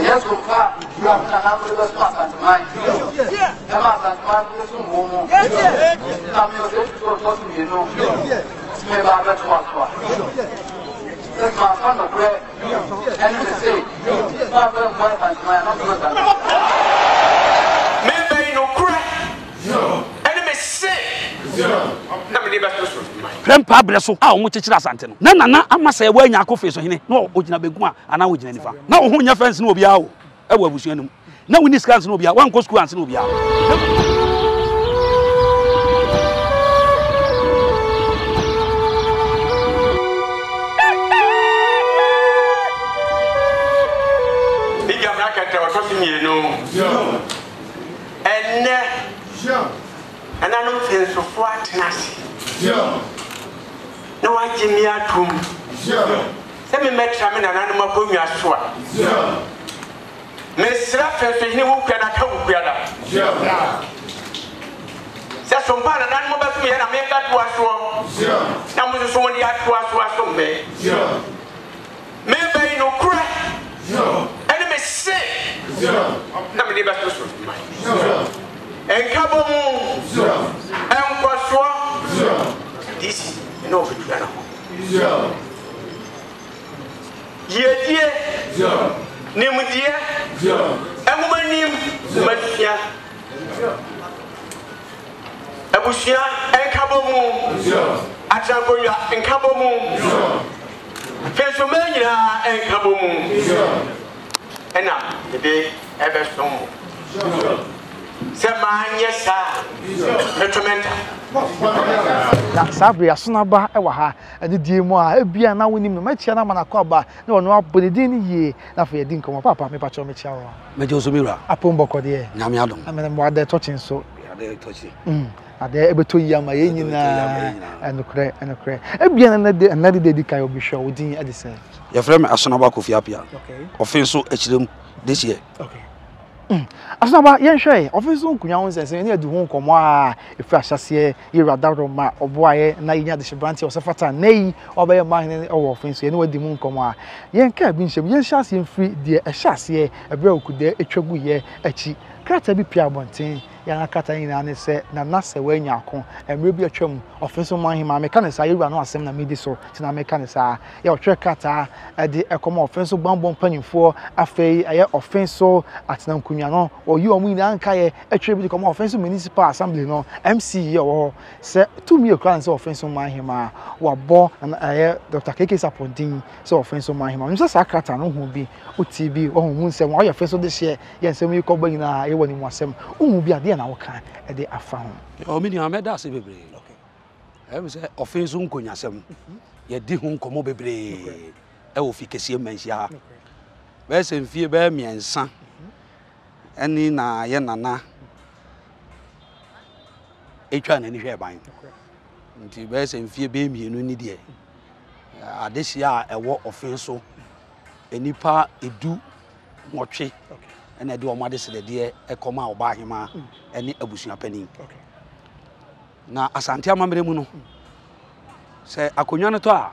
Yes, go far. You have to have the spot at mine. Hemaa and man, this one. Yes. Some of you go to me, you know. Maybe I better walk. That's my son of bread. And you say, Father, wife, and my husband. Maybe no crack. Enemy say. Grandpa Bresso, how much is Santino? Nana, I must say, when Nyarko face on him, no, Ojina Beguma, and I would Jennifer. Now, who your friends know be out? I will see him. Now, when this can't know be out, one goes to answer no be out. Big America was something you know. And I don't feel so flat. No, I give me a tomb. Let me make some animal put me as well. Miss Raffin, you can come together. That's some part of animal back me and I make that was wrong. Now, was so many at was from me. Maybe no crack. Enemy say, let me give us to and Kaboom, and Quaswa, this is no good. Dear, name dear, and woman name Manhyia, Abusia, and Kaboom, Achagoya, and Kaboom, Pennsylvania, and Kaboom, and now the day ever so. Yes, Sabri Asonaba ewa and the Dimo, Appiah now winning the match and Manakoba, no, no, but the dinner ye, not for a dinkum, Papa, me patch on Michel. Majosumira, upon Bocodier, Namiadum, I mean, what they're touching so. They're touching. Are they able to yam and the cray and the cray? Appiah another day, the Kayo be show with Edison. Your friend Asonaba Kofiapia, okay, Offinso HM this year. Okay. Asonaba yen hwe Offinso kunyawo sense ne adu ho komo a efi ahyase ye radaro ma oboaye na yinya de hyebrante osefata nei obaye mahene owo Offinso ye ne wadi mu komo a yen ka bi nhyem yen hyase mfiri de ehyase ebre okude etwagu ye achi krata bi pia bonten yana kata yin na se na nase wa Nyarko emre bi atwam Offinso Manhyia me kan sa yewura no asem na medi so tina me kan sa ye otwe kata de ekomo Offinso gbambom panimfo afei aye Offinso atena nkunya no oyi omu ina anka ye atwe bi komo Offinso municipal assembly no MC ye wo se tumi ekran se Offinso Manhyia wa bo na aye Dr. KK Sapondin se Offinso Manhyia nso sa kata no hu bi OTV o hu nsem wa ye Offinso de hye ye nsem yi ko gbanyina ye woni mu asem hu bi ade na wo kan e de afa ho o mi ni ameda se bebre okay e say Offinso nkonyasem ye di hu nkomo bebre e wo fi kese Manhyia be se mfie be miensa eni na ye nana etwa na ni hwe ban nti be se mfie be mienu ni de adesia ewo Offinso enipa edu nwotwe ena de omade se de ekoma oba Hemaa eni abusua panin na asante amamre mu no se akonwa no to a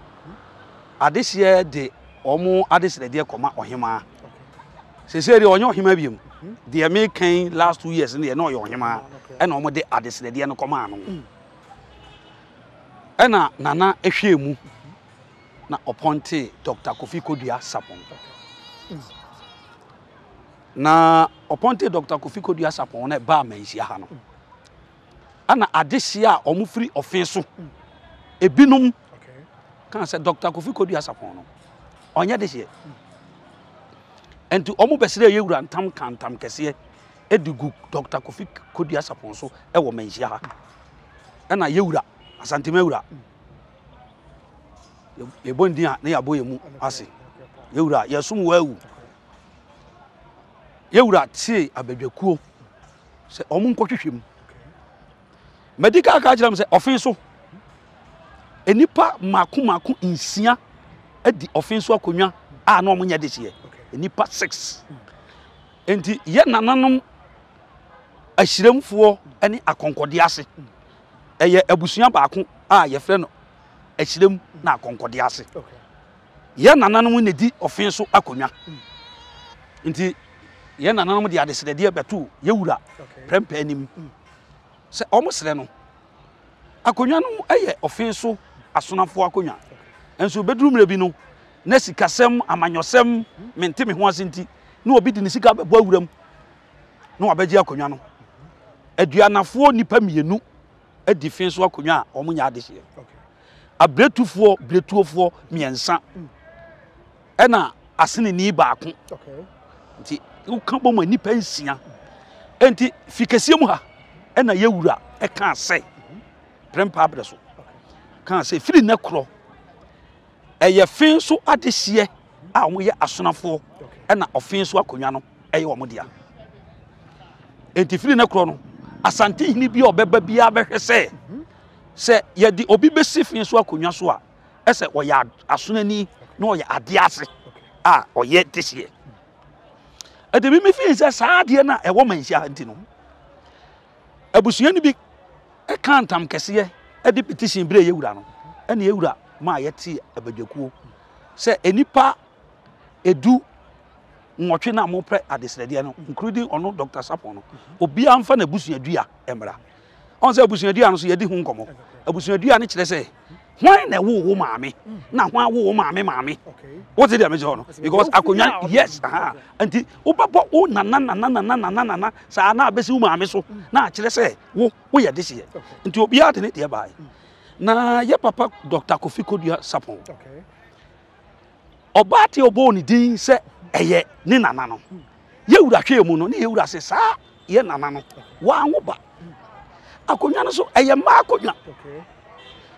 adesia de omo adese de ekoma Hemaa se se de onyo Hemaa biem de me kan last 2 years ne no yo Hemaa ena omo de adese de no koma no ena nana ehwe mu na appointed Dr. Kofi Kodua Sapon na appointed Dr. Kofi Kodua Sapon na ba Manhyia ha no ana adesia omufiri Offinso ebinum kan say Dr. Kofi Kodua Sapon no onya desie enti omu besire yewura ntam kantam kese edigu Dr. Kofi Kodua Sapon so e wo Manhyia ha ana yewura asante mewura ye bondia na yabo yemu ase yewura yesum wawu yewura tie abadwakuo se omu nkotwehwem medical ka jiram se Offinso enipa maku insia edi Offinso akonwa a na omunya dehye enipa 6 enti ye nananom ahiremfo ene akonkode ase eye abusua baako a ye frɛ no ahirem na akonkode ase ye nananom ne di Offinso akonwa nti ye nananom de adesrede beto ye wura prempa anim se omosre no akonwa no eye Offinso asonafo akonwa enso beduru mre bi no na sikasem amanyosem mente me ho asenti na obi di ne sika bebo awuram na wabegye akonwa no aduanafo nipa mienu adi Offinso akonwa a omunya adehye abretufo bretuofo miensa ena asene ni baako nti uka bom nipa nsia enti fikesie mu ha ena yewura eka ase prempa abre so kan ase firi ne kro eye Offinso adehye a omo ye asonafo ena Offinso akonwa no eye omo dia enti firi ne kro no asante hini bi obeba bia behwe se ye di obi besi Offinso akonwa so a ese oya asonani na oya ade ase a oye dehye edebi me fi se saade na ewo Manhyia nti no abusuani bi e kantam kese e di petition bre yewura no ene yewura ma yeti abadwakuo se enipa edu nwotwe na mo pre adesrede no including ono Dr. Sapo no obi amfa na abusuadua emra on se abusuadua no so yedi hu nkomo abusuadua ne kire se hwan na wo maame na hwan wo maame what did I know because akonya yes anti ubabo o na sa na abesi wo maame so na kire se wo ye dehye nti obi ade ne de bae na ye papa Dr. Kofi Kodua Sapon obati obo ni din se eye ni nana no ye wura hwe mu no ne ye wura se sa ye nana no wa anwoba akonya no so eye ma akonya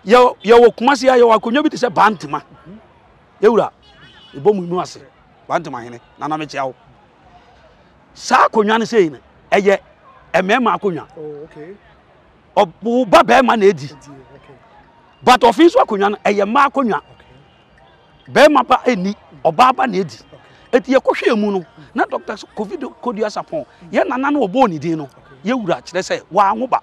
yo kumasi ya yo akonya bi te se bantima yewura ibomu nu ase bantima hene nana me chiawo sa akonya ne sei ne eye emema akonya obu baba ma na edi but Offinso akonya no eye ma akonya be ma ba eni oba ba na edi eti ye kohwe mu no na Dr. Kofi Kodua Sapon ye nana no obo ni din no yewura kire se wa anwoba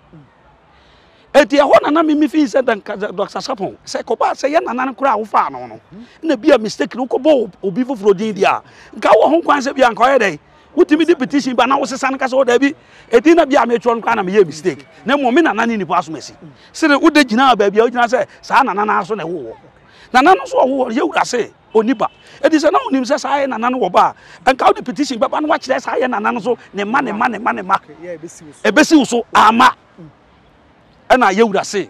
eti ho nana mi fi se Dr. Sapon se ko ba se ye nana no kura wo fa no na bia mistake no ko bo obi foforo din dia nka wo ho kwan se bia nka ye dai wutimi di petition ba na wo sesa nka se wo da bi eti na bia me tro nka na me ye mistake na mo me nana ni nipa asomasi se ne wo de gina ba bia wo gina se sa nana na so na wo nana no so wo ye wura se oniba eti se na onim se sa ye nana no wo ba nka wo di petition ba no wa kire sa ye nana no so ne ma ebesi wo so ama ena yewura se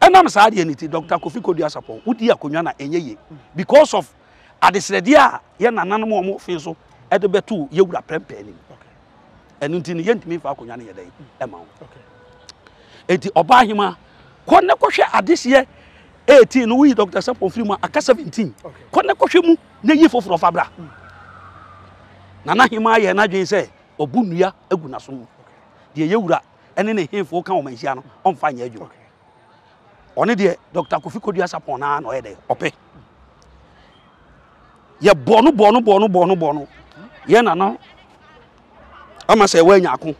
enam saade eniti Dr. Kofi Kodua Sapon udi akonwa na enyeye because of adesrede a ye nananom omo Offinso ede betu yewura prempa ni enu nti ne yentimi fa akonwa na yedai ema wo enti oba hima konne kohwe adehye 18 no wi Dr. Sapon free mu aka 17 konne kohwe mu na yi foforo fabra nana hima ye na dwen se obunua aguna so de yewura ene ne hemfo kan o Manhyia no onfa nya adwuma one de Dr. Kofi Kodua Sapon na no yede ope ye bono ye na no ama se wa nyako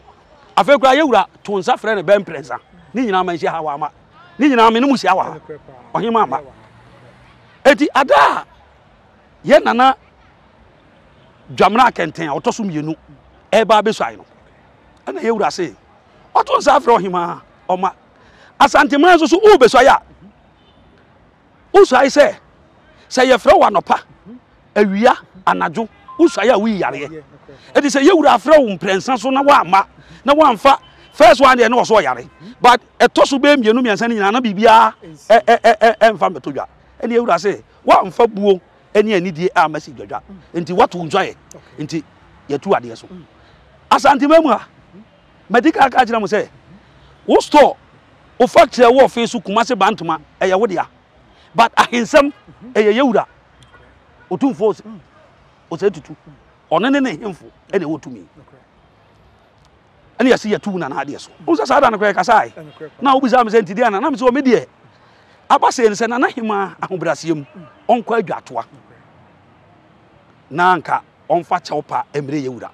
afa kura yewura to nsa frɛ ne ben prensa ni nyina Manhyia ha wa ama ni nyina me no musia wa ha ohima ama eti ada ye nana dwamra kenten otoso mienu eba besuai no ana yewura se oto nsa frɛ ohima oma asantema so ubesuaya usuai se ye frɛ wa nopa awia anajo usuaya wi yare edi se yewura frɛ wo mprensa so na wa ama na wa mfa first one dey na so yare but etoso be mienu miensa ni nyina na bibia emfa metodwa eni yewura se wa mfa buo eni anidie amasi dwadwa enti watu njoye enti yetu ade so asantema mu ha medical ka jira mo se wo store o factory wo Offinso kumase bantuma eye wo dia but ahensam eye yewura otumfo o se tutu onene ne hemfo ene wotumi ene yasi yetu na na ade so unsa sada na ka sai na obuza me se ntidi ana na me se o medie abase ne se na Hemaa ahobrasiem onko adwatoa na nka onfa chawpa emre yewura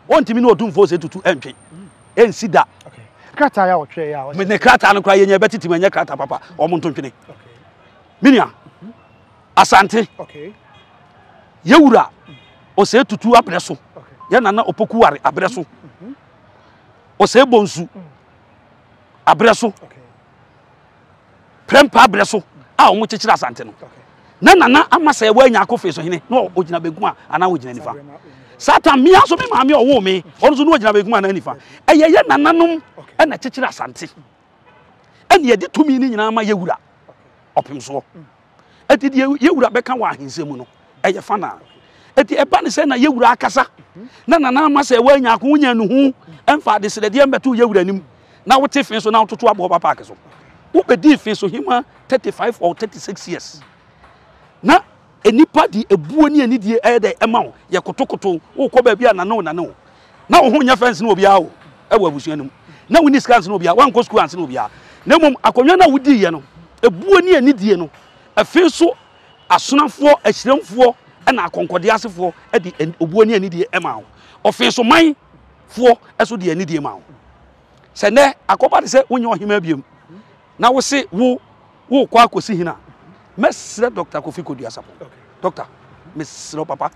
ontimi na otumfo se tutu entwe ensida krata ya otwe ya me ne krata no kra ye nya betiti manya krata papa omo ntontwene minia asante yewura o se tutu abreso ye nana opoku ware abreso o se bonsu abreso prempa abreso a o mo chichira asante no na nana amasa ye wa Nyarko Offinso hene no ogina beguma ana ogina nifa satan mi aso me maame owo me ono so no ogina beguma ana nifa ye nananom na chichira asante ene ye de tumi ni nyina ma yewura opimso eti de yewura beka wa ahensemu no eye fana eti eba ne se na yewura akasa na nana amasa ye wa Nyarko wonya no hu emfa de se de embeto yewura nim na wote Offinso na wototo abo ba park so wo be di Offinso Hemaa 35 or 36 years na enipa di ebuo ni anidie de ema wo ye kotokoto wo ko ba bia na wo na wo ho nya fence na obi a wo e wo abusua nim na wo ni scans na obi a wan ko school ans na obi a na mom akonwa na wodi ye no ebuo ni anidie no Offinso asonafo ahiremfo na akonkode asefo e di obuo ni anidie ema wo Offinso man fo eso di anidie ma wo se ne akoba de se wonya Hemaa biem na wo se wo kwa akosi hina mesre Dr. Kofi Koduasapo doctor mesre papa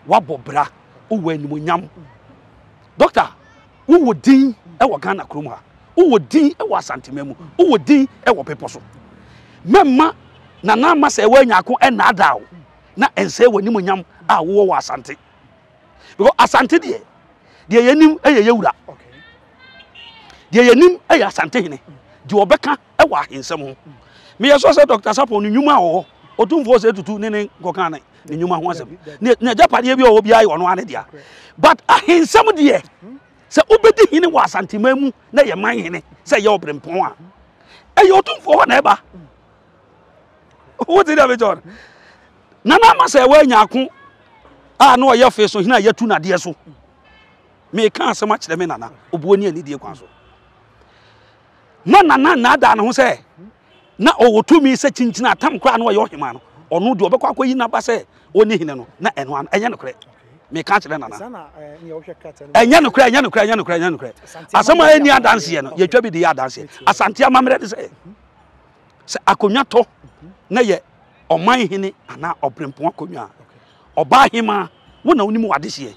wabobra wo animonyam doctor wo wodin e wo Ghana krom ha wo wodin e wo asantememu wo wodin e wo peposo memma nana amasa e wa Nyarko e na adawo na ense wo animonyam a wo asante because asante de yenim e yewura de yenim e asante hene de obeka e wo ahensem ho me yeso se Dr. Sapo no nwuma ho otumfo se tutu ne kokan ne nwuma ho asem ne japade bi o bi ayi ono ane dia but ahensem de se obedi hine wo asantemamu na ye man hine se ye obrempon a e ye otumfo ho na eba what did I do nana ma se wa Nyarko a no ye Offinso hina ye tu na de so me kan asem a kire me nana obuo ni ani die kwan so nana na da na ho se na owotumi se chinchina atam kra na oyo Hemaa no onu de obekwa akoyi na ba se oni hine no na eno an enye no kre me ka kire nana sana ne wo hweka tele enye no kre asama eni adanse ye no ye twa bi de ye adanse asante amamre de se akonwa to na ye oman hine ana obrempon akonwa oba Hemaa wo na onimu wade hye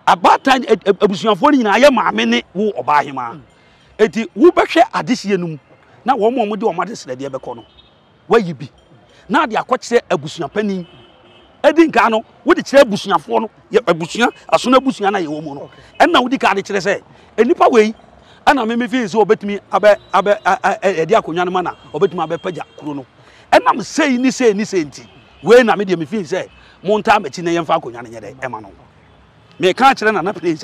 abatan abusuafo ni nyina ye maame ne wo oba Hemaa eti wo behwe adehye num na wo mo de o made srede e beko no wayi bi na de akokire abusua panin edi nka no wo de kire abusuafo no ye abusua asona abusua na ye wo mo no enna wo di ka de kire se enipa wei ana me fi se obetumi abe edi akonwa no ma na obetumi abe pagya kuro no enna me sei ni enti wei na me de me fi se monta machi na yemfa akonwa no nyede ema no me ka kire na play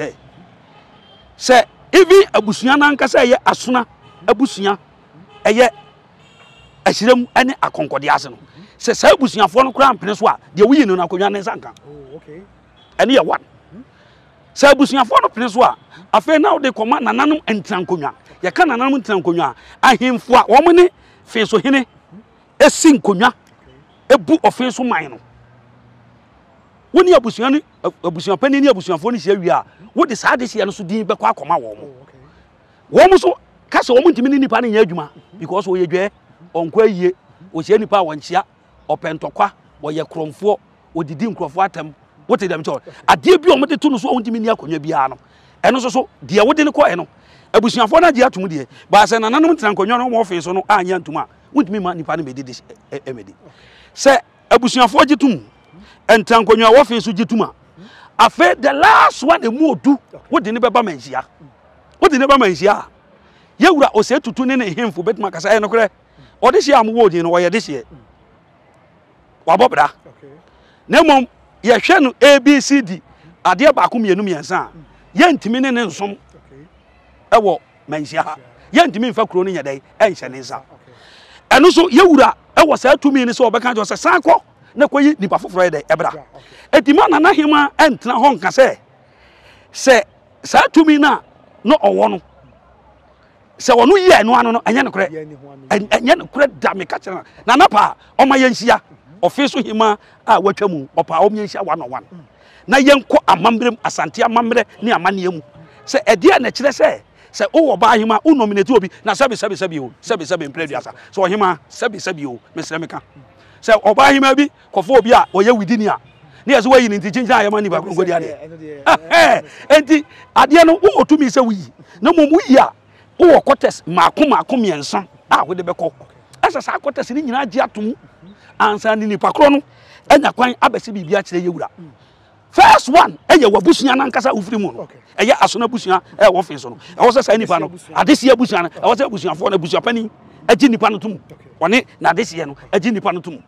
se evi abusua na nka se ye asona abusua eye ahirem ene akonkode ase no se sa abusuafo no kra mpene so a de wuyi no na akonwa ne sanka ene ye one sa abusuafo no pene so a afa na wo de koma nananom entrankonwa ye ka nananom entrankonwa ahemfo a wo mo ne Offinso hene esi nkonwa ebu Offinso man no woni abusua ni abusua pani ni abusuafo ni hia wi a wo de sa de hia no so din be kwa akoma wo mo so kase wo ntimi ni nipa ne nya adwuma because wo ye dwe onko ayie wo hia nipa wonchia opentokwa wo ye kromfo odidi nkrofo atam wo te dem cho ade bi o mo de to no so wo ntimi ni akonwa bia no eno so de wo de ne ko eno abusuafo na je atum de ba se nananom tena konwa no mo Offinso no anya ntuma wo ntimi ma nipa ne medidi emedi se abusuafo gitum entan konwa wo Offinso gituma afa the last one emu odu wo de ne beba Manhyia wo de ne beba Manhyia yewura ose tutu ne hemfo betuma kasa no kre odehye am wo din no ye dehye wabobra na mom ye hwe no ABCD ade ba ko mienu miensa ye ntimi ne nsom ewo Manhyia ye ntimi mfa kuro no nyedai enhye ne nsa eno so yewura ewo sa tumi ne so obeka jo se sanko na koyi nipa foforo ye ebra etima na Hemaa entna ho nka se sa tumi na no owo no se wonu ye no ano no enye no kure da me ka kire na napa o ma yenhia Offinso Hemaa a watwamu opa o yenhia 101 na yenko amambrem asante amamre ni amane mu se ede na kire se o wo ba Hemaa o nominate obi na sabi mpreduasa so Hemaa sabi o mesre meka se o ba Hemaa bi kofo obi a o ye widini a ne yɛ so wayi ne nti kyinkyɛn a yɛma nipa koro nkɔdi adeɛ enti adeɛ no wowɔ tumi sɛ woyi na mmom woyi a wowɔ kɔtɛs maako mmiɛnsa a wode bɛkɔ ɛsɛ saa kɔtɛs ne nyinaa gye atom ansa ne nipa koro no anya kwan abɛsɛ biribi akyerɛ yɛwura first one ɛyɛ wabusua nankasa wofiri mu no ɛyɛ asona busua ɛwɔ fe so no ɛwɔ sɛ saa nipa no adesia busua no ɛwɔ sɛ busuafoɔ no busua pani agye nipa no tom ɔne na adesia no agye nipa no tom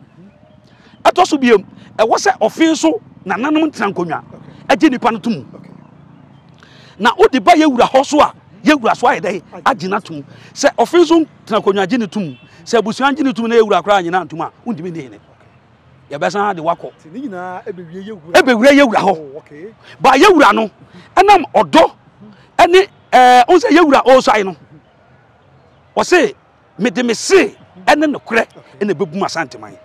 ɛtɔ so biam ɛwɔ sɛ ɔfe so na nanom tena nkonnwa agye nipa no tom na wode ba yɛwura hɔ so a yɛwura so ayɛ dɛ agye na tom sɛ ɔfe so tena nkonnwa agye ne tom sɛ busua agye ne tom na yɛwura koraa nyina ntom a wondimi ne hene yɛbɛsan de wakɔ ɛbɛwura yɛwura hɔ ba yɛwura no ɛnam ɔdɔ ɛne ɔn sɛ yɛwura ɔsɔe no ɔse mede me se ɛne ne korɛ ɛna bɛbum asanteman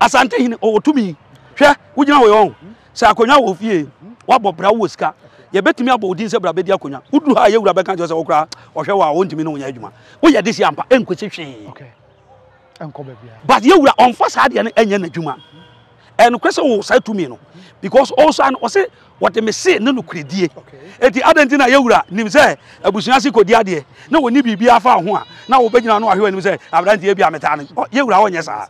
asante hene ɔwɔ tumi hwɛ wogyina wɔ yɛn sɛ akonnwa wɔ fie wabɔ bra wɔ sika yɛbɛtumi abɔ odin sɛ bra bɛdi akonnwa woduru ha yɛwura bɛka kyerɛ sɛ wokora ɔhwɛ wɔ a wɔntumi ne wɔnyɛ adwuma woyɛ de si ampa ɛnkɔsi hwee but yɛwura ɔmfa saa deɛ no ɛnyɛ n'adwuma ɛno kɔ sɛ wo saa tumi no because also an ɔse wɔde me se ne no kuredie eti adɛnti na yɛwura nim sɛ abusua se kɔdi adeɛ na wɔni biribi afa ho a na wɔbɛgyina no ahwɛ anim sɛ abrante yɛ bi ameta no yɛwura wɔnyɛ saa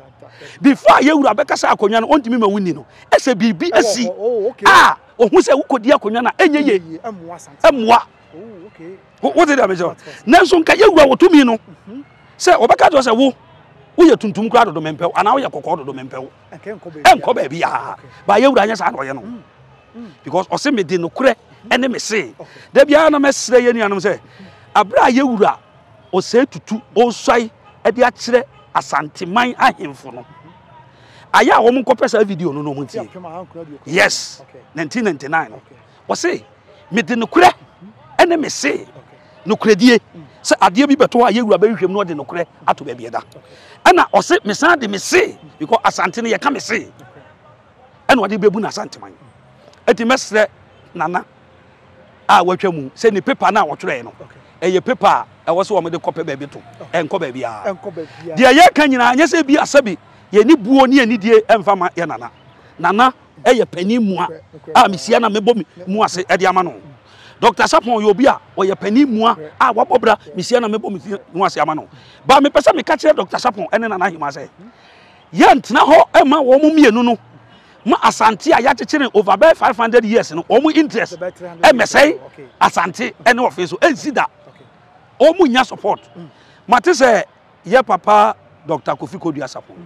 before yɛwura bɛkasa akonnwa no ɔntumi ma wuni no ɛsɛ biribi asi a ɔhu sɛ wokɔdi akonnwa no ɛnyɛ ye ɛmmoa wote dɛ mɛkyɛ nanso nka yɛwura wɔ tumi no sɛ wɔbɛka kyerɛ sɛ wo woyɛ tuntum kura dodo mempɛw ana woyɛ kɔkɔɔ dodo mempɛw ɛnkɔ baabi ya ba yɛwura nyɛ saa na ɔyɛ no because ɔse mede no korɛ ɛne me se da biara na mɛsrɛ yɛ nuanom sɛ aberɛ a yɛwura ɔsɛe tutu ɔsɔe ɛde akyerɛ asanteman ahemfo no ayɛ a wɔn nkɔpɛ saa video no no mu ntie yes 1999 no ɔse mede no korɛ ɛne me se no koredie sɛ adeɛ bi bɛtɔ a yɛwura bɛhwehwɛm no ɔde no korɛ ato baabi ɛda ɛna ɔse mesan de me se because asante no yɛka me se ɛna ɔde bɛbu no asanteman ɛti mɛsrɛ nana a watwa mu sɛ ne paper no a wɔtwerɛɛ no ɛyɛ paper a ɛwɔ sɛ wɔmde kɔpɛ baabi to ɛnkɔ baabi a deɛ yɛka nyinaa nyɛ sɛ bi asɛbi yɛni buo ne yɛni die ɛmfa ma yɛ nana ɛyɛ pani mua a mesia na mebɔ mu ase ɛde ama no Dr. Sapon Yobia or your penny mua, wabobra, Missiana Mebo Muasiamano. But me person me catch Dr. Sapon and then I say. Yant now, Emma, Womumi, no. Ma Asante, I had to change over 500 years and almost interest. MSA, Asante, and office, and see that. Almost support. Matisse, ye papa, Dr. Kofi Kodia Sapon.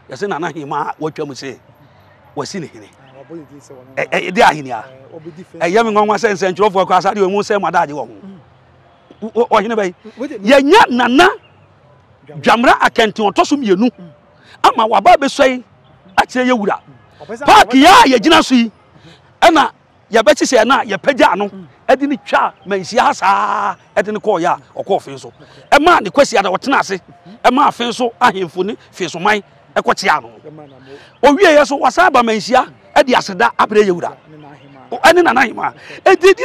Yes, and Hemaa, what you say, was in here. They are here. A young woman says, and you for class, I won't say my daddy. Or you know, Yan Nana Jamra, I can't toss me. No, I'm a wababe say, I say you would. Park ya, ye jinasi, Anna, ya betty say, na, ya pejano, Edini cha, Manhyia, Edini Koya, or Coffenso. A man, the question at what Nasi, a man fenso, I him funny, face of mine, a quatiano. Oh, yes, was Abba Manhyia. Edi aseda apre yewura o ene nana hima edidi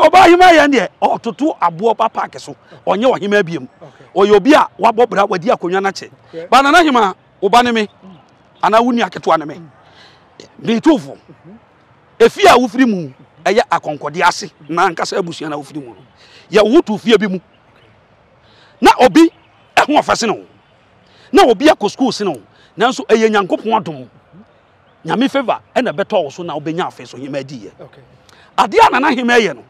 oba hima ya ne o toto abo papa keso onye o hima biem o yobi a wabobra wadi akonwa na che ba nana hima oba ne me ana wuni aketo ane me me tofo efi a wofiri mu eye akonkode ase na nkasa abusua na wofiri mu ya wotu fie bi mu na obi eho ofase no na obi akọ school se no nanso eye nyankopon adom nyame favor and a better so now benya face so Hemaa di okay ade anana Hemaa ye no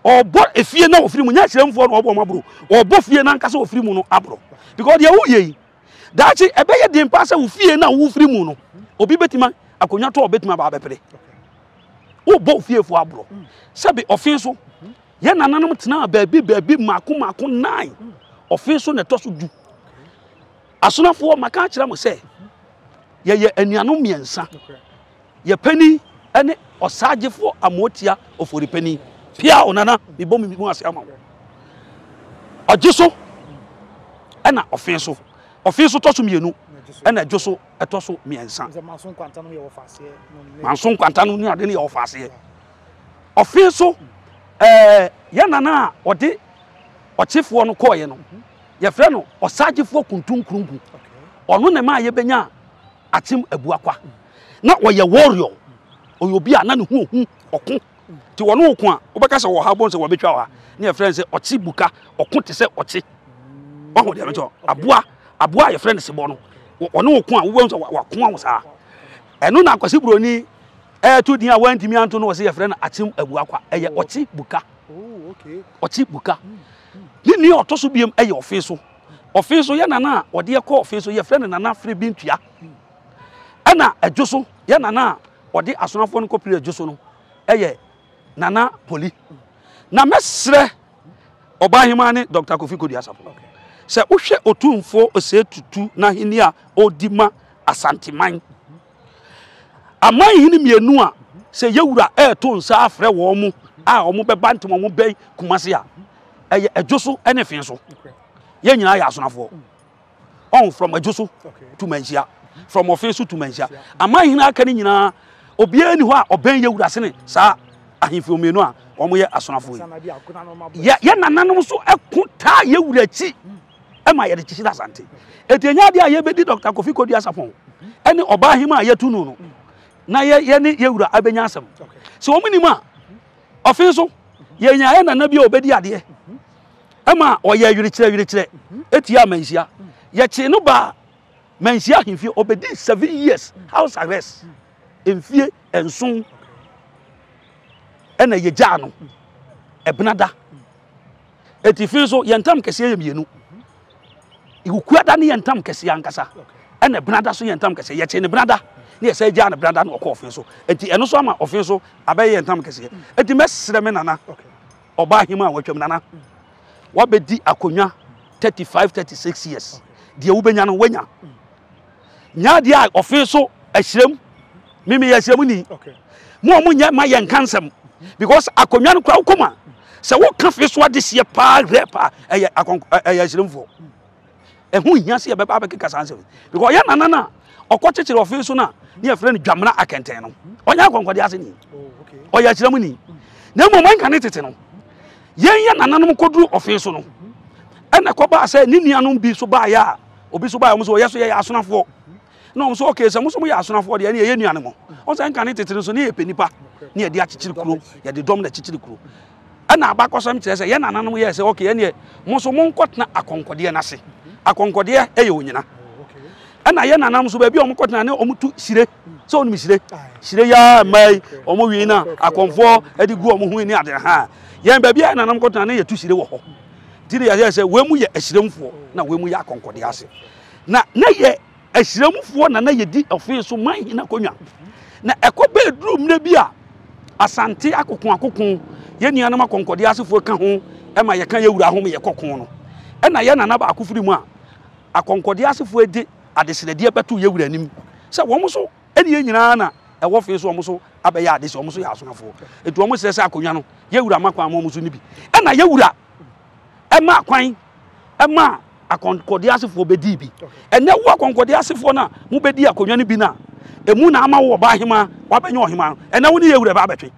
obo efie na ofiri mu nya kiremfo no obo mabro obo fie na nkasa ofiri mu no abro because de wo ye dachi ebeye dem pa se wo fie na wo ofiri mu no obi betima akonwa to obetima ba bepere wo bo fie fo abro sebe Offinso ye nananum tena baabi mako 9 Offinso na to so du asonafo maka kira mo se ye anuanom miensa ye pani ene osagefo amotia ofori pani pia onana me bom mi ase ama ajeso ena Offinso to so mienu ena ajeso eto so miensa manson kwanta no ni ade ne ye ofase Offinso ye nana ode ochefo no koye no ye frɛ no osagefo kuntunkrungu ono ne ma ye benya atim abuakwa na wo ye warrior oyobi a na ne hu oko ti wo no oko a wo beka se wo ha bon se wo betwa wa na your friend say ochi buka oko te se ochi wo de mecho aboa your friend se bo no wo no oko a wo so wa ko a sa eno na akwase broni to din a wantimi anto no wo se your friend achim abua kwa eye ochi buka ochi buka ni otoso biem eye Offinso ye nana ode ye ko Offinso ye friend nana free bintua ana adwoso ye nana ode asonafo no kopire adwoso no eye nana poli na mesre oba Hemaa ne Dr. Kofi Kodiasapo se wohwe otumfo ose tutu na hini a odima asanteman aman hini mienu a se yewura to nsa afre wo mu a omo beba ntem omo ben kumase a eye adwoso ene Offinso ye nyina ya asonafo on from adwoso to Manhyia from Offinso to Manhyia aman hina aka ni nyina obia ni ho a oben yewura se ne sa ahemfo mienu a omo ye asonafo ye nananom so ekuta yewura chi ema ye de chichi asante etenya dia ye bedi Dr. Kofi Kodiasapo ene oba Hemaa ye tunu no na ye ne yewura abenya asem se omo ni ma Offinso ye nya ye nana bia obedi ade ema oye yurichire etia Manhyia ye chi no ba Manhyia himfie obedi 7 years house arrest emfie enson ena ye gya no Ebenezer etifin yentam kese ye mienu ikuada ne yentam kese ankasa ena Ebenezer so yentam kese ye chi ne Ebenezer ne ye se gya ne Ebenezer no ko Offinso enti eno so ama Offinso abaye yentam kese enti mesre me nana oba Hemaa watwam nana wabedi akonya 35-36 years die wubenya no wanya nya dia Offinso ahyirem mimi ya ahyirem ni mo nya ma yen kansem because akonya no kwa ukoma se wo ka Offinso adesie pa repa eye ahyiremfo ehu hia se ye beba abekeka sansem because ya nana okokekere Offinso na ne ye friend dwamna akenten no onya akonkode ase ni oya ahyirem ni na mo man kan tete no yen nananom koduru Offinso no ena ko ba se ni nuanom bi so ba ya obi so ba ya mo so ye asonafo no mo so okay se mo so mo ya asonafo de ye nuanom on se nkan tete so ne ye penipa ne ye de akikiri kuro ye de dom na akikiri kuro ena abakosam kire se ye nananom ye se okay ye ne mo so mo nkotna akonkode na se akonkode ye onyina ena ye nanam so ba bi o mo kotna ne o mutu sire so onum sire ya mai o mo wi na akonfo edi gu o mo hu ni ade ha yen ba bia nanam kotana na ye tu sire wo ho tire ya se we mu ye ahyiremfo na we mu ye akonkode ase na ye ahyiremfo na ye di Offinso man hina konwa na ekobe drum na bia asante akokon ye nuanam akonkode ase fo ka ho ema ye kan ye wura ho ye kokon no na ye nana ba akofiri mu a akonkode ase fo edi adesenade beto ye wura nim se wo mo so eni ye nyina na ewo Offinso wo mo so abaya adese wo mo so ya asonafo etu wo mo se akonwa no ye wura makwan mo so nibi na ye wura ema kwan ema akonkode asefo bedi bi ene wo akonkode asefo na mu bedi akonwa no bi na emu na ama wo ba Hemaa wa benya Hemaa ene wo ne ye wura ba betwe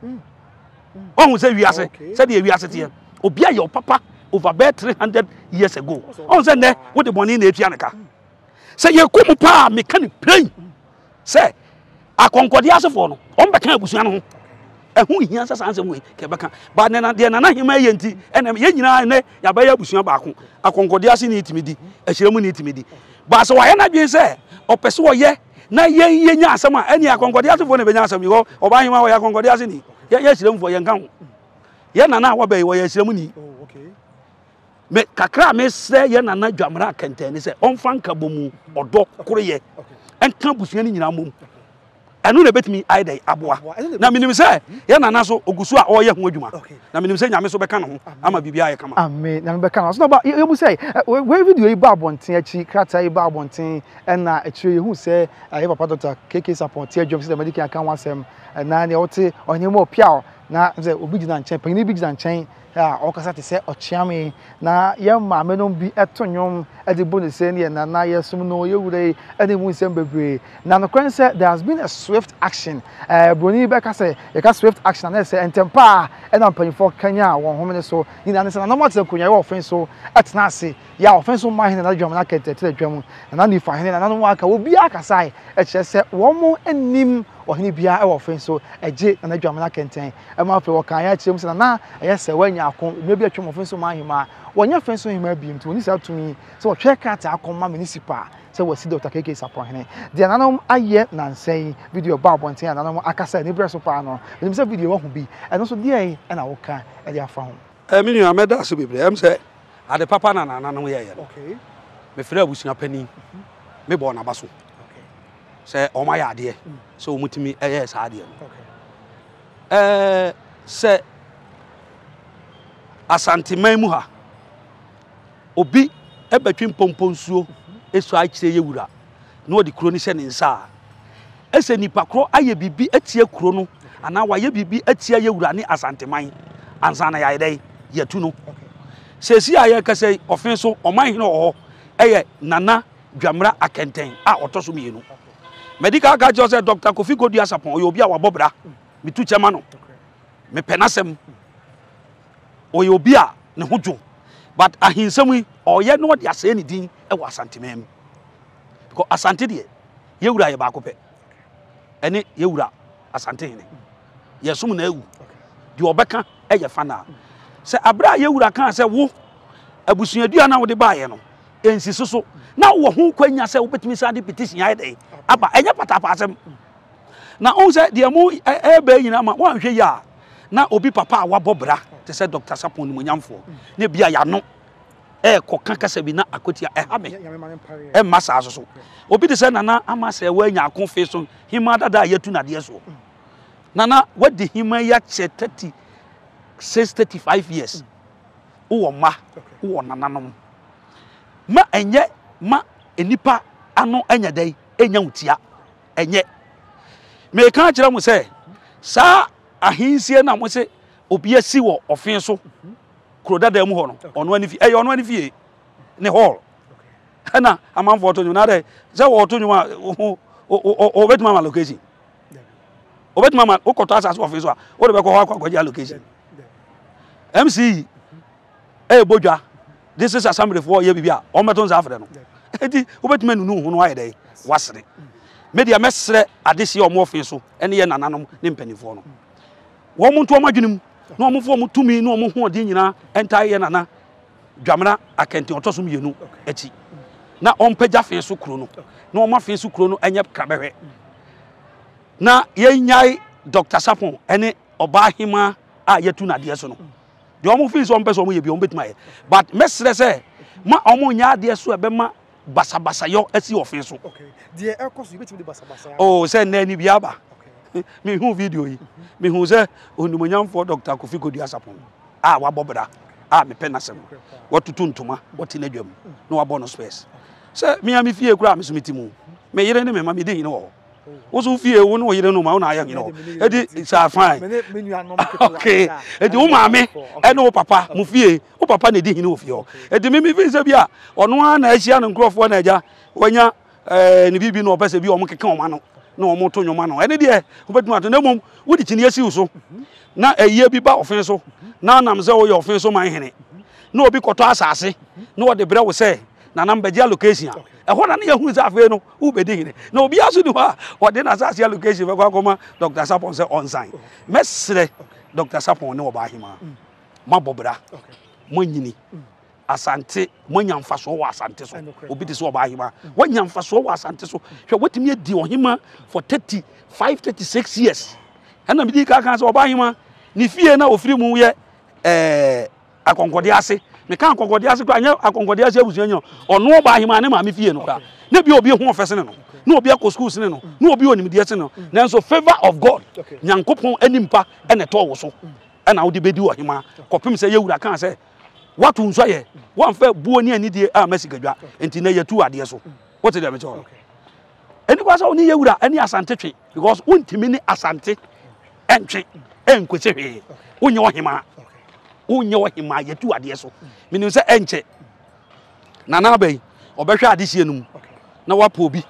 ohun se wiase se de wiase te obi aye papa over 300 years ago ohun se ne wo de boni na etua neka se ye kumu pa mechanic plane se akonkode asefo no on beka abusuan no ehu hia sasanse mu ke beka ba ne na de na Hemaa ye nti ene ye nyina ne ya ba ya abusuan ba ko akonkode ase ni itimidi ahyiremu ni itimidi ba se wa ye na dwen se opese wo ye na ye nya asem a ene akonkode asefo ne benya asem yo oba Hemaa wo ya akonkode ase ni ye ahyiremfo ye nkan ye nana wo ba ye wo ya ahyiremu ni me kakra me se ye nana dwamra kenten ni se onfanka bomu odo koroye enka busuan ni nyina mom enu na betimi aidai aboa na minim se ye nana so ogusu a oye ho adwuma na minim se nyame so beka no ho ama bibia ye kama amen na beka no so ba ye mu say we video yi ba abonten achi krata yi ba abonten na akire ye hu se ye papa Dr. KK support ye dwom se the medical kan wasem na ne wote onyemo Appiah na ze obi gina nchen panyin bi gina nchen okasa te se ochiame na ye maame no bi etonyom edi bonus ne na ye sum no ye wure edi mu nsem bebre na no kwen se there has been a swift action broni be ka se ye ka swift action na se entempa e na mpanifo kanya won home ne so ni na se na no mate kunya ye Offinso etna ase ya Offinso man na dwom na kete te dwom na ni fa hene na no aka obi aka sai e kire se wo mo enim ohini bia e wo Offinso eje na Dwamena kenten e ma fe wo kan ya chirem se na ye Serwa Nyarko me bia twem Offinso ma Hemaa wonya Offinso Hemaa bi mtu oni sa tumi se wo twe card akoma municipal se wo si Dr. KK Sapohene de nanom aye nansen video ba bonten nanom akasa ni breso pa no me se video wo hu bi e no so de e na wo ka e de afa ho me nua meda so bebre em se ade papa na nanom ye okay me frɛ abusua pani me bo na baso say o ma ya ade so o mutimi eye sa ade say asanteman mu ha obi e batwi mpomponsuo eso a kire yewura na odi kuro ni hye ne nsa ese nipa kro aye bibi atie kuro no ana wa ye bibi atie yewura ni asanteman ansa na ya dai yetu no sesi aye kase Offinso oman hene ho eye nana Dwamena akenten a otoso mienu medical guy just Dr. Kofi Godia Sapon oyo obi a wabobra mitu chema no me penasem oyo obi a ne hojo but ahinsam oye no de ase ni din e wa asantemam because asante de yewura ye ba ko pe ene yewura asante hene yesum na ewu de obeka e ye fana se abra yewura kan se wo abusuadua na wo de baaye no ensi soso na wo ho kwanya se wo betimi sa de petition ya de aba enye patapa asem na on se de mo be nyina ma wan hwe ya na obi papa a wabobra te se Dr. Sapon ni monyamfo ne bia ya no koka kasa bi na akotia ha me masa aso obi de se nana ama se wa nya akon fe so Hemaa dada yetu na de so nana wadi Hemaa ya che 35 years wo ma wo nananom ma enye ma enipa ano enya dai enya utia enye me kan kire mo se sa ahinsie na mo se obi asi wo Offinso kuro dada mu ho no ono ani fi ono ani fi ne hall na amanfo to nyuna de se wo to nyuma o betima ma location o betima ma o koto asase Offinso a o de be ko ho akwaji location MC bodwa this is assembly for ye bibia o meton za afre no edi o betima nunu hu no aye dai wasre media mesre adesi o mo Offinso ene ye nananom ne mpanifo no wo muntu o madwenem na o mofo mo tumi na o mo ho odi nyina entai ye nana Dwamena akenten otoso mienu achi na o mpaja Offinso kuro no na o ma Offinso kuro no enye krabehwe na ye nyai Dr. Sapon ene oba Hemaa a yetu na de so no de o mo fi so mpeso mo ye bi o betima ye but mesre se ma o mo nya de so ebe ma basabasa yo asi Offinso okay de ekoso you betimi de basabasa oh se na ni bia ba me hu video yi me hu se onumonyamfo Dr. Kofi Godia Sapon a wabobra a me penasem watutu ntoma wati na dwam na wabo no space se me am fie kura me so metimu me yire ne me ma me de hine wo wo so fie wo no yire no ma wo na aye hine wo edi sa fine okay edi wo ma me e no papa mu fie wo papa na de hine wo fie ho edi me fi se bia ono a na ahia no nkrofo na agya wanya ni bibi no opese bi o mo keka o ma no na o mo to nyoma no ene de wo betuma to na mom wo di chini asi wo so na eyiye bi ba Offinso na nam ze wo ye Offinso man hene na obi koto asase na wo de bre wo se na nam beji allocation e ho na na yehunu za afa no wo be de hene na obi aso di ho wo de na asase allocation be kwa koma Dr. Sapon se on sign mesre Dr. Sapon ne wo ba Hemaa mabobra monyini asante monyamfaso wo asante so obi de so wo ba Hemaa wonyamfaso wo asante so hwe wetimi adi o Hemaa for 36 years ana mi di ka kan so wo ba Hemaa ni fie na ofiri mu ye akonkode ase me kan akonkode ase kwa anya akonkode ase abusu nyo ono wo ba Hemaa ne ma me fie no kwa na bi obi hu ofese ne no na obi akọ school ne no na obi onimdi ase no nanso favor of God nyankopon animpa ene to wo so ana wo de bedi wo Hemaa kopim se yewura kan se watu nso ye wan fa buo ni ani die a masigadwa enti na yetu ade so what did I tell eni kwa so ni yewura ani asante twe because untimi ni asante entwe enkwese hwe unye wo Hemaa yetu ade so menim se enche na na bai obehwe ade sie num na wapo obi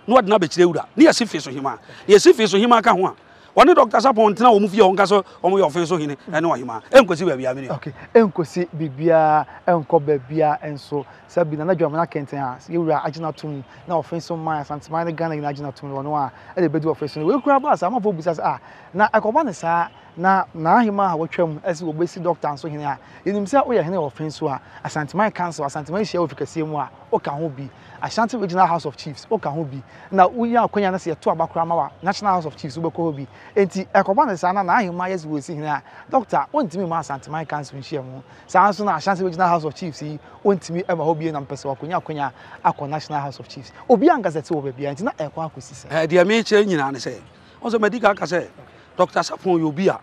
na wade na be kire wura na yesi fi so Hemaa ka ho a one Dr. Sapon tina omu fie onka so omu ye Offinso hene ene wa Hemaa enkosi bia bia me okay enkosi bibia enko bia enso sabi na dwama na kenten ha ye wura agina tumi na Offinso man Asantema ne Ghana ina agina tumi wono a e de bedu Offinso we kura ba sa ma fo busa na akoba ne sa na Hemaa ha wotwam esi obesi doctor anso hene a enim se wo ye hene Offinso a Asantema council Asantema hia ofikasie mu a o ka ho bi Ashanti Regional House of Chiefs o ka ho bi na uya akonya na se ye to abakura ma wa National House of Chiefs ubeko ho bi enti akoba ne sa na Hemaa yes we si hene a doctor ontimi ma Asantema council nhia mu sa anso na Ashanti Regional House of Chiefs yi ontimi e ma ho bi na mpese akonya akọ National House of Chiefs obi angazete wo bia enti na ekwa akosi se dia me che nyina ne se onso medical ka se Dr. Sapon yobi a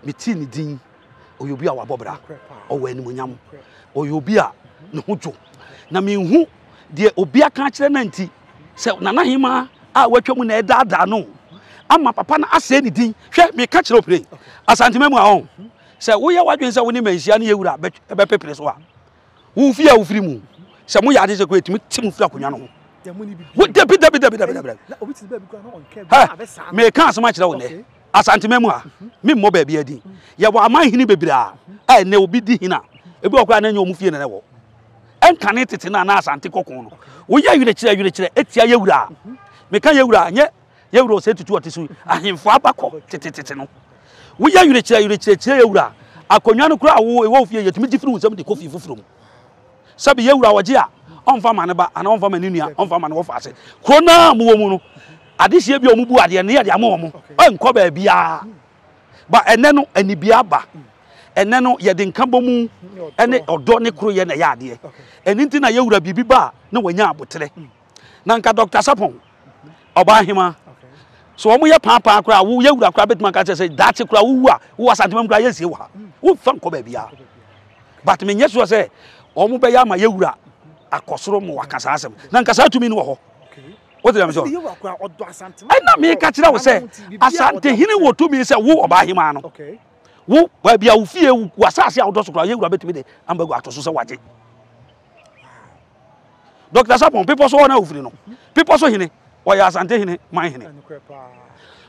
meti ni din oyobi a wabobra owa animonyam oyobi a ne hojo na menhu de obi aka kire na nti se Nana Hemaa a watwam na edada no ama papa na ase ni din hwe me ka kire opre Asantema mu a on se wo ye wadwen se wo ni manhyia na yewura be pepere so a wo fi a wo firi mu se mo yade se ko etimi tim fira konwa no wo debi obi ti be bi ko na on ke abesa me ka asema kire wo ne Asantema mu a me mo ba bia din ye wo amanhini bebira a ne obi di hina ebi okwa na nya omu fie na wo enkane tete na Asante kokon no wo ya yure kire etia yewura me ka yewura nye yewura se tutu otisu ahemfo abakọ tete no wo ya yure kire yewura akonwa no kura wo ewo fie yetumi gifiri wo sam de kofi fufuru sabi yewura waje a onfa mane ba ana onfa mane nua onfa mane wo faase krona mu wo mu no adehie bi omubu ade ne yade ama omo enko ba bia ba ene no anibia ba ene no yede nkambo mu ene odo ne kro ye na yade eni nti na yewura bibi ba na wanya abotere na nka Dr. Sapon oba Hemaa so omo ye papa akra wo yewura akra betima ka say dache kra wo a wo Asantema kra ye sie wa wo fa nko ba bia but me nyeso say omo be ya ma yewura akosoro mo wakasa asem na nka sa tumi no ho what do you mean so I na me ka kira wo say Asante hini wo tumi say wo oba Hemaa no wo ba bia wo fie wo asase a wo doso kra yewura betimi de ambagu atoso say waje Dr. Sapon people so na ofiri no people so hini o ya Asante hini man hini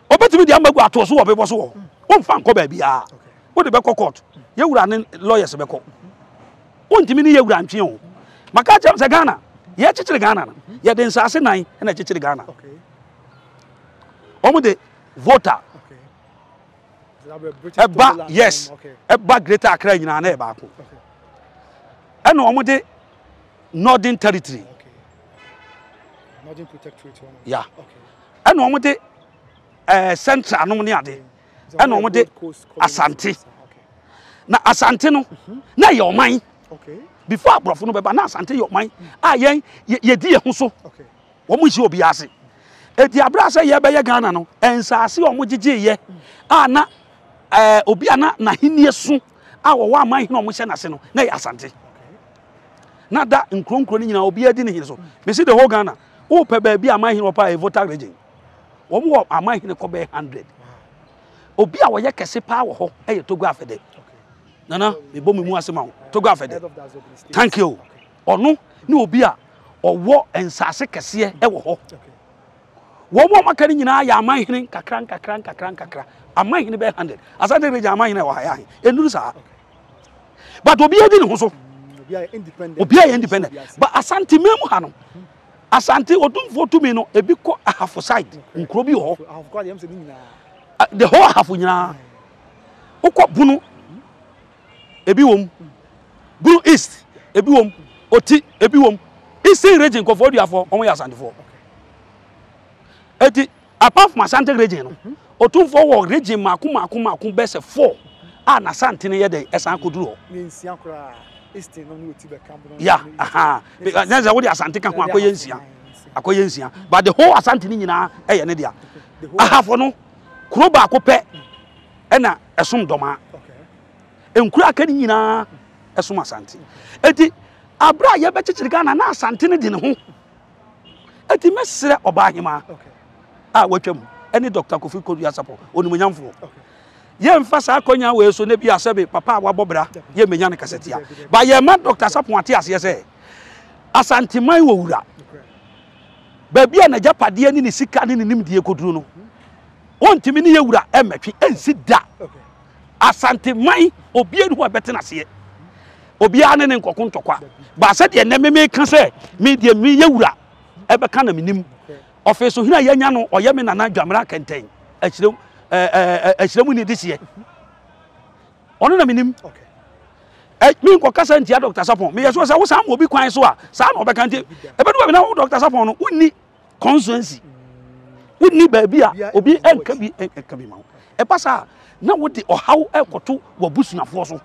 obetimi de ambagu atoso wo people so wo mfa nko ba bia wo de be court yewura ne lawyers be ko ontimi ni yewura ntwe o maka cha se Ghana ye chichire Ghana na ye de nsase nan na chichire Ghana omo de voter eba yes eba Greater Accra nyina na eba ko ena omo de Northern Territory Northern Protectorate yeah ena omo de Central anom ne ade ena omo de Asante na Asante no na ye oman before abrofo no beba na Asante ye oman a ye di ye ho so wo mo ji obi ase edi abra se ye be ye Ghana no ensase o mo gigi ye a na obi ana na henie su a wo wa aman hina o mo hye na se no na ye Asante na da nkronkro ni nyina obi adi ne hine so me see the whole Ghana o pe ba bi aman hina o pa e voter region wo mo aman hina ko be 100 obi a wo ye kese pa wo ho e ye Togo afede Nana me bo me mu asema wo Togo afede thank you onu ni obi a owo ensase kese e wo ho wo mo makani nyina ya aman hine kakran aman hine be 100 Asante region aman hine wo ha ya enuru sa but obi adi ne ho so obi are independent but Asante memu ha no Asante odumfo tumi no ebi ko ahafo side nkro bi ho the whole ahafo nyina ukọ bunu ebi wom bunu east ebi wom oti ebi wom eastern region ko for duafo omo ya Asante fo eti apart from Asante region no otumfo wo region maku be se 4 a na Asante ne ye de esan koduru ho yeah aha nyanza wo di Asante ka ho akoye nsia but the whole Asante ni nyina eye ne dia ahafo no kuro ba ko pe e na esom doma enkura aka ni nyina esom Asante eti abra ye be chichiri Ghana na Asante ne di ne ho eti mesere oba Hemaa a watwam eni Dr. Kofi Kodua Sapo onimonyamfo ye mfa sa akonya we so ne bi asebe papa wabobra ye menya ne kasetia ba ye ma Dr. Sapon ate ase ye Asante man wo wura ba bia na japade ni sika ni nimdie koduru no ontimi ne yewura emetwe ensi da asante man obi enu ho betena se obi ane ne nkoko ntokwa ba se de ne me ka se me de me yewura ebeka na menim Offiso hina yanya no oye me nana dwamra kenten achiremu ni disiye ono na menim mi nko kasa ntia Dr. Sapon me yeso sa wo sam obi kwan so a sa na obeka ntie ebedu we na Dr. Sapon no unni constituency unni ba bia obi enka bi ma e pasa na wo de ohaw ekoto wo busuafo so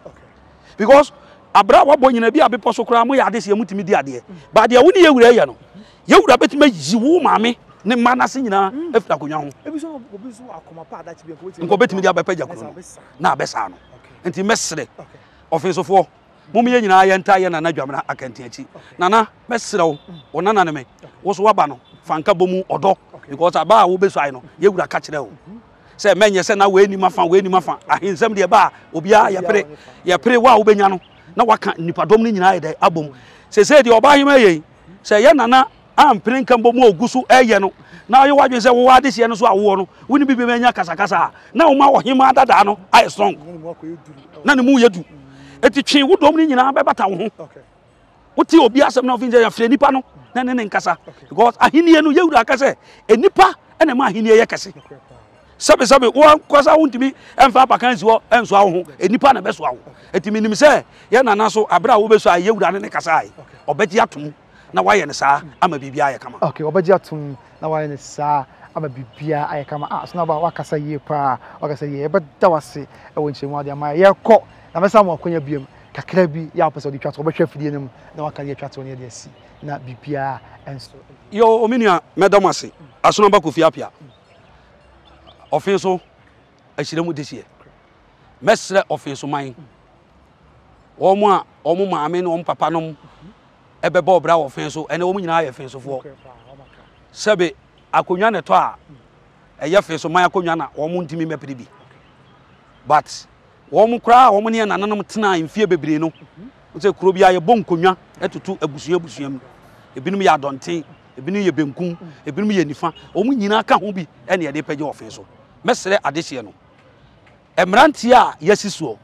because abra wo bonyina bi abepo so kra mo ya desiye mutimi di ade ba de woni yewura ye no yewura betima yiwo maame ne mana se nyina afita konwa ho obi so akoma pa adachi bi nko betimi di abepa kuro na abesa no enti mesre Offiso fo mum ye nyina ye nta ye na dwamna akanti achi nana mesre wo nana ne me wo so waba no fanka bomu odo because aba wo besu ai no yewura ka kire wo se menye se na we ni mafa ahinsem de ba obia ye pre wa wo benya no na waka nipadom ni nyina ye de abom se de oba hima ye se ye nana ampren kan bomu ogusu eye no na ye wadwe se wo ade sie no so awo no woni bibi menya kasakasa na wo ma wo hima dada no ai strong na ne mu yedu eti twi wo dom ni nyina bebata wo ho wuti obi asem na ofinje ya fre nipa no na ne nkasa because ahenie no yewura akase enipa ene ma ahenie ye kese sabe wo kwasa wuntimi emfa pakansi wo enso awo ho enipa na beso awo eti minim se ye nana so abra wo beso ayewura ne kasa ai obeti atum na waye ne saa ama bibia aye kama okay obeti atum na waye ne saa ama bibia aye kama Asonaba wakasa ye pa wakasa ye beda wase e wonchemu ade ama ye kọ na mesa mo akonya biem kakra bi ya pese odi twato obehwe fidie nem na waka ye twato ne de asi na bibia enso yo ominia medamase Asonaba kofi Appiah Offiso achiremu desie mesre Offiso man omo maame no papa no ebeba obra Offiso ene omo nyina aye Offiso fo sebe akonwa ne to a eye Offiso man akonwa na omo ntimi mepede bi but womu kra womu ne nananom tena mfie bebre no se kuro bia ye bonkonwa etutu abusuam ebinum ya donten ebinum ye benkum ebinum ye nifa omu nyina ka ho bi ene ye de page Offiso mesere adehye no emrantie a yasisuo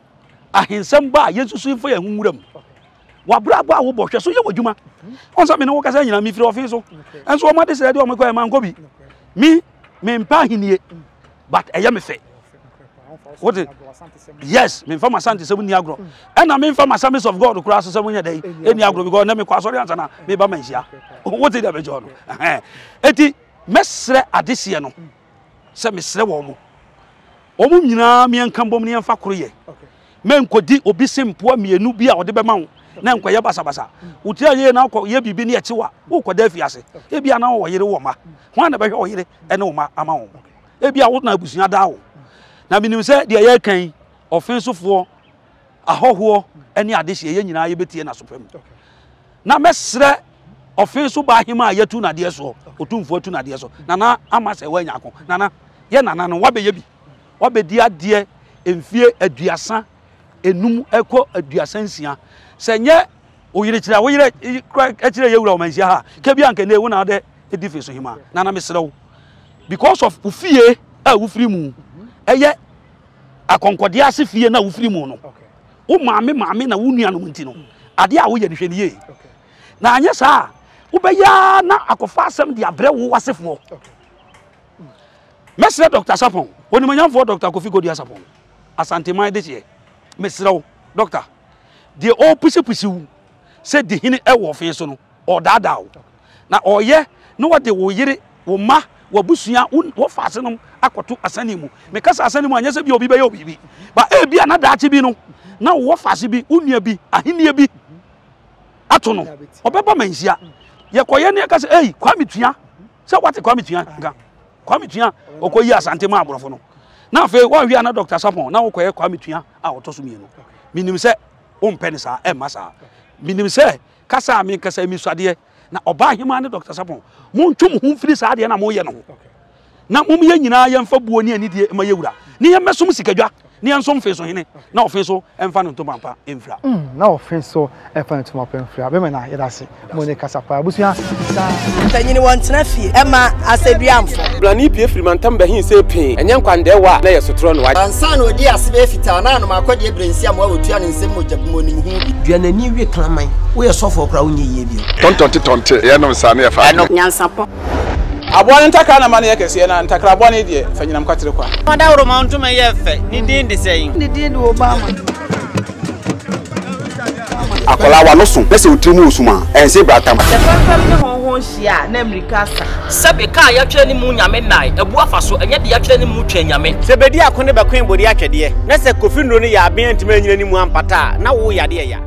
ahensem ba yesusu info ye hunwuram wabrabo a wo bohwe so ye wadwuma onsa me ne wo kasa nyina mi firi Offiso enso o ma de se de o me kwa ma nko bi mi mpa hinie but eye me fe what yes me fama sante se buni agro and na me fama service of God cross se bunya dey eni agro because na me kwa sorry answer na me ba manhyia what dey be jono eti mesre adehye no se mesre wo mo omu nyina me nkan bom ne mfa koro ye me nkodi obi sempoa mienu bi a ode be ma wo na nkoye basabasa utia ye na akọ ye bibi ne echiwa wo koda afiase e bia na wo yire wo ma ho na be hwe wo yire ene wo ma ama wo e bia wo na abusua da wo na binim se de ye kan Offiso fo ahoho ene adehye ye nyina ye betie na sopem na mesre Offiso ba hima yetu na de so otumfo atu na de so nana ama se wa nyako nana ye nana no wabe ye bi wabe di ade emfie aduasa enum eko aduasa nsia se nye oyire kira wo yire ekire yewura o Manhyia ha ke bia nke na ewu na de edife so hima nana mesre wo because of ufie a wufiri mu eye akonkode ase fie na wufiri mu no wo maame na wo nua no nti no ade a wo ye hwe ne ye na anya saa wo be ya na akofa asem de abre wo wasefo mesre Dr. Sapon oni manyamfo Dr. Kofi Godi Sapon asante man de che mesre wo doctor de o pusi se de hini e wo Offiso no o dada wo na oye no wo de wo yire wo ma wabusua wo faase no akoto asani mu me kasa asani mu anya se bi obi be ye obi ba e bia na daache bi no na wo faase bi unua bi ahenie bi ato no obeba Manhyia ye koye ne kasa kwa metua se wate kwa metua nga kwa metua okoyi asante mu aborofo no na afi wo hwia na Dr. Sapon na wo koye kwa metua a otoso mienu minim se o mpene sa e masa minim se kasa mi kasa mi suade na oba hima ne Dr. Sapon mo ntwom hu firi sa de na mo ye no na mum ye nyina ye mfa buo ni ani die ma yewura ni ye mesom sikadwa ni ensom fe so hene na Offinso emfa no ntomampa emfra na Offinso emfa no ntomampa emfra be me na yedase mo ne kasapa abusua tanyini wontena fie ema aseduamfo blani pie frimantam bahin se pin enye nkwande wa na yesotro no wa ansa na odi asebe fita na no makodi ebrensi am wa otua ne nsem mojabu ni hu duanani wie klaman wo ye sofo kra wo nye yie bi tontonte ye no nsa na ye fa Nyansapo abone ntaka na mane yekese na ntakra abone die fanyinam kwatere kwa mada woro ma ntuma ye fe ni din de sei ni din de Obama akola wa no so pese otrimu osuma ense bratam fam ne honhon hia na America sabe ka ya twa ni mu nyame nai ebu afaso enye de ya twa ni mu twa nyame sebedi akone bekwen bodi atwede na se kofindro ni ya aben ntime nyina ni mu ampata na wo yade ya